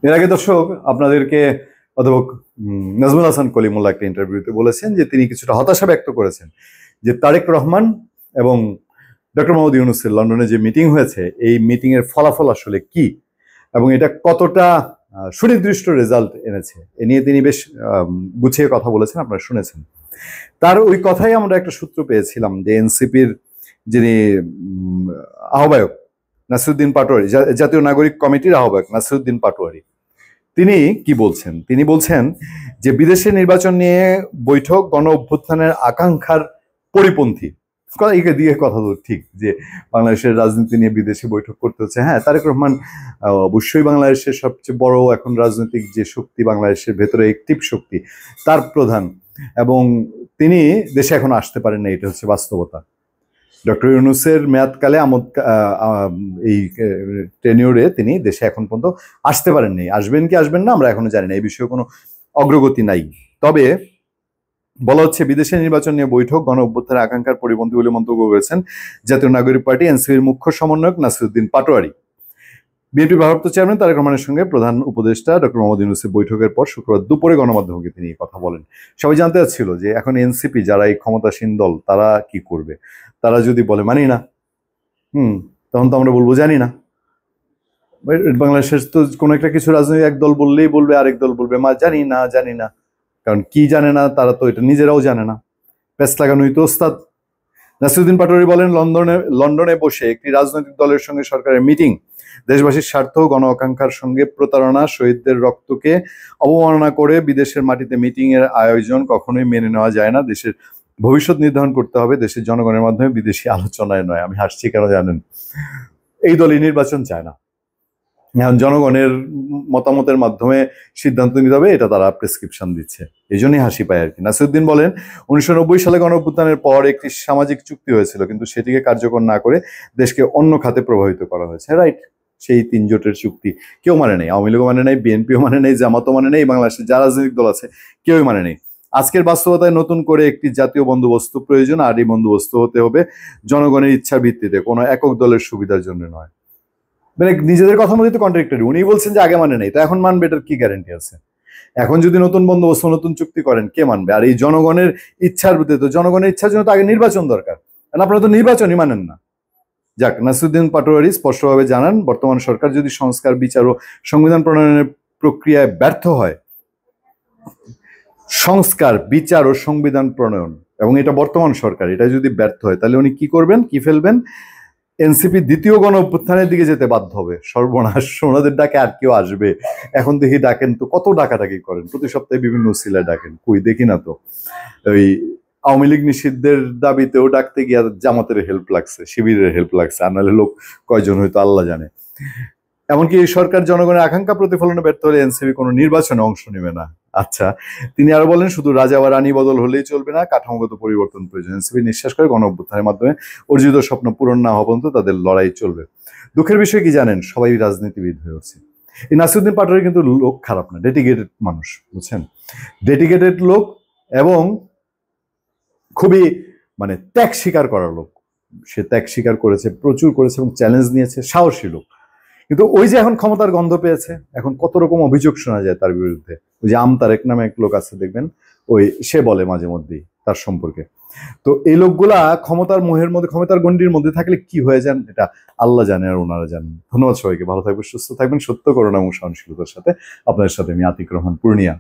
এর আগে দর্শক আপনাদেরকে অধ্যাপক নাজমুল হাসান কলিমুল্লাহ একটা ইন্টারভিউতে বলেছেন যে তিনি কিছুটা হতাশা ব্যক্ত করেছেন যে তারেক রহমান এবং ডক্টর মোহাম্মদ ইউনূসের লন্ডনে যে মিটিং হয়েছে এই মিটিং এর ফলাফল আসলে কি এবং এটা কতটা সুনির্দিষ্ট রেজাল্ট এনেছে এ নিয়ে তিনি বেশ গুছিয়ে কথা বলেছেন, আপনারা শুনেছেন। তার ওই কথাই আমরা একটা সূত্র পেয়েছিলাম যে এনসিপির যিনি আহ্বায়ক নাসিরউদ্দিন পাটোয়ারি, জাতীয় নাগরিক কমিটির আহ্বায়ক নাসিরউদ্দিন পাটোয়ারি, তিনি কি বলছেন? তিনি বলছেন যে বিদেশে নির্বাচন নিয়ে বৈঠক গণ অভ্যুত্থানের আকাঙ্ক্ষার পরিপন্থী। একে দিয়ে কথা তো ঠিক যে বাংলাদেশের রাজনীতি নিয়ে বিদেশে বৈঠক করতে হচ্ছে। হ্যাঁ, তারেক রহমান অবশ্যই বাংলাদেশের সবচেয়ে বড় এখন রাজনৈতিক যে শক্তি, বাংলাদেশের ভেতরে একটিভ শক্তি, তার প্রধান, এবং তিনি দেশে এখন আসতে পারেন না, এটা হচ্ছে বাস্তবতা। ডক্টর ইউনূসের মেয়াদকালে এই টেনিউরে তিনি দেশে এখন পর্যন্ত আসতে পারেননি। আসবেন কি আসবেন না আমরা এখনো জানি না, এই বিষয়ে কোনো অগ্রগতি নাই। তবে বলা হচ্ছে বিদেশে নির্বাচন নিয়ে বৈঠক গণ অভ্যুত্থানের আকাঙ্ক্ষার পরিপন্থী বলে মন্তব্য করেছেন জাতীয় নাগরিক পার্টি এনসিপির মুখ্য সমন্বয়ক নাসিরউদ্দিন পাটোয়ারি। বিএনপি ভারপ্রাপ্ত চেয়ারম্যান তারেক রহমানের সঙ্গে প্রধান উপদেষ্টা ডক্টর মোহাম্মদ ইউনূসের বৈঠকের পর শুক্রবার দুপুরে গণমাধ্যমকে তিনি কথা বলেন। সবাই জানতে চাচ্ছিল যে এখন এনসিপি যারা এই ক্ষমতাসীন দল তারা কি করবে। তারা যদি বলে মানি না, তখন তো আমরা বলবো জানি না। বাংলাদেশের তো কোনো একটা কিছু রাজনৈতিক এক দল বললেই বলবে, আরেক দল বলবে মা জানি না জানি না। কারণ কি জানে না তারা তো এটা নিজেরাও জানে না, প্যাচ লাগানোই তো ওস্তাদ। নাসিরউদ্দিন পাটোয়ারি বলেন লন্ডনে বসে একটি রাজনৈতিক দলের সঙ্গে সরকারের মিটিং দেশবাসীর স্বার্থ গণ আকাঙ্ক্ষার সঙ্গে প্রতারণা, শহীদদের রক্তকে অবমাননা করে বিদেশের মাটিতে মিটিং এর আয়োজন কখনোই মেনে নেওয়া যায় না। দেশের ভবিষ্যৎ নির্ধারণ করতে হবে দেশের জনগণের মাধ্যমে, বিদেশি আলোচনায় নয়। আমি হাসছি কেন জানেন? এই দলই নির্বাচন চায় না, এখন জনগণের মতামতের মাধ্যমে সিদ্ধান্ত নিতে হবে, এটা তারা প্রেসক্রিপশন দিচ্ছে, এই জন্যই হাসি পায় আর কি। নাসিরউদ্দিন বলেন 1990 সালে গণ অভ্যুত্থানের পর একটি সামাজিক চুক্তি হয়েছিল, কিন্তু সেটিকে কার্যকর না করে দেশকে অন্য খাতে প্রভাবিত করা হয়েছে। রাইট, সেই 3 জোটের চুক্তি কেউ মানে নেই, আওয়ামী লীগও মানে নেই, বিএনপিও মানে নেই, জামাতও মানে নেই, বাংলাদেশের যা রাজনৈতিক দল আছে কেউই মানে নেই। আজকের বাস্তবতায় নতুন করে একটি জাতীয় বন্দোবস্ত প্রয়োজন, আর এই বন্দোবস্ত হতে হবে জনগণের ইচ্ছার ভিত্তিতে, কোনো একক দলের সুবিধার জন্য নয়। মানে নিজেদের কথা মধ্যে তো কন্ট্রাডিক্টরি। উনি বলছেন যে আগে মানে নেই, তো এখন মানবে, এটার কি গ্যারান্টি আছে? এখন যদি নতুন বন্দোবস্ত, নতুন চুক্তি করেন, কে মানবে? আর এই জনগণের ইচ্ছার ভিত্তিতে, তো জনগণের ইচ্ছার জন্য তো আগে নির্বাচন দরকার, কারণ আপনারা তো নির্বাচনই মানেন না। যাক, নাসিরউদ্দিন পাটোয়ারি স্পষ্টভাবে জানান বর্তমান সরকার যদি সংস্কার, বিচার ও সংবিধান প্রণয়নের প্রক্রিয়ায় ব্যর্থ হয়, সংস্কার, বিচার ও সংবিধান প্রণয়ন, এবং এটা বর্তমান সরকার, এটা যদি ব্যর্থ হয় তাহলে উনি কি করবেন, কি ফেলবেন? এনসিপি দ্বিতীয় গণ অভ্যুত্থানের দিকে যেতে বাধ্য হবে। সর্বনাশ, ওনাদের ডাকে আর কেউ আসবে? এখন দেখি ডাকেন তো, কত ডাকাডাকি করেন, প্রতি সপ্তাহে বিভিন্ন উসিলায় ডাকেন, কই দেখি না তো। ওই আওয়ামী লীগ নিষিদ্ধের দাবিতেও ডাকতে গিয়ে জামাতের হেল্প লাগছে, শিবিরের হেল্প লাগছে, আর নাহলে লোক কয়জন হয়তো আল্লাহ জানে। এমনকি এই সরকার জনগণের আকাঙ্ক্ষা প্রতিফলনে ব্যর্থ হলে এনসিপি কোনো নির্বাচনে অংশ নেবে না। আচ্ছা, তিনি আরো বলেন শুধু রাজা বা রানী বদল হলেই চলবে না, কাঠামোগত পরিবর্তন প্রয়োজন। এনসিপি নিঃশ্বাস করে গণ অভ্যুত্থানের মাধ্যমে অর্জিত স্বপ্ন পূরণ না হওয়া পর্যন্ত তাদের লড়াই চলবে। দুঃখের বিষয় কি জানেন? সবাই রাজনীতিবিদ হয়ে উঠছে। এই নাসিরউদ্দিন পাটোয়ারি কিন্তু লোক খারাপ না, ডেডিকেটেড মানুষ, বুঝছেন? ডেডিকেটেড লোক এবং খুবই মানে ত্যাগ স্বীকার করার লোক। সে ত্যাগ স্বীকার করেছে, প্রচুর করেছে এবং চ্যালেঞ্জ নিয়েছে, সাহসী লোক। কিন্তু ওই যে এখন ক্ষমতার গন্ধ পেয়েছে, এখন কত রকম অভিযোগ শোনা যায় তার বিরুদ্ধে। ওই যে আমতারেক নামে এক লোক আছে দেখবেন, ওই সে বলে মাঝে মধ্যেই তার সম্পর্কে। তো এই লোকগুলা ক্ষমতার মোহের মধ্যে, ক্ষমতার গণ্ডির মধ্যে থাকলে কি হয়ে যান এটা আল্লাহ জানে আর ওনারা জানেন। ধন্যবাদ সবাইকে, ভালো থাকবেন, সুস্থ থাকবেন, সত্য করুণা এবং সহনশীলতার সাথে। আপনাদের সাথে আমি আতিক রহমান, পূর্ণিয়া।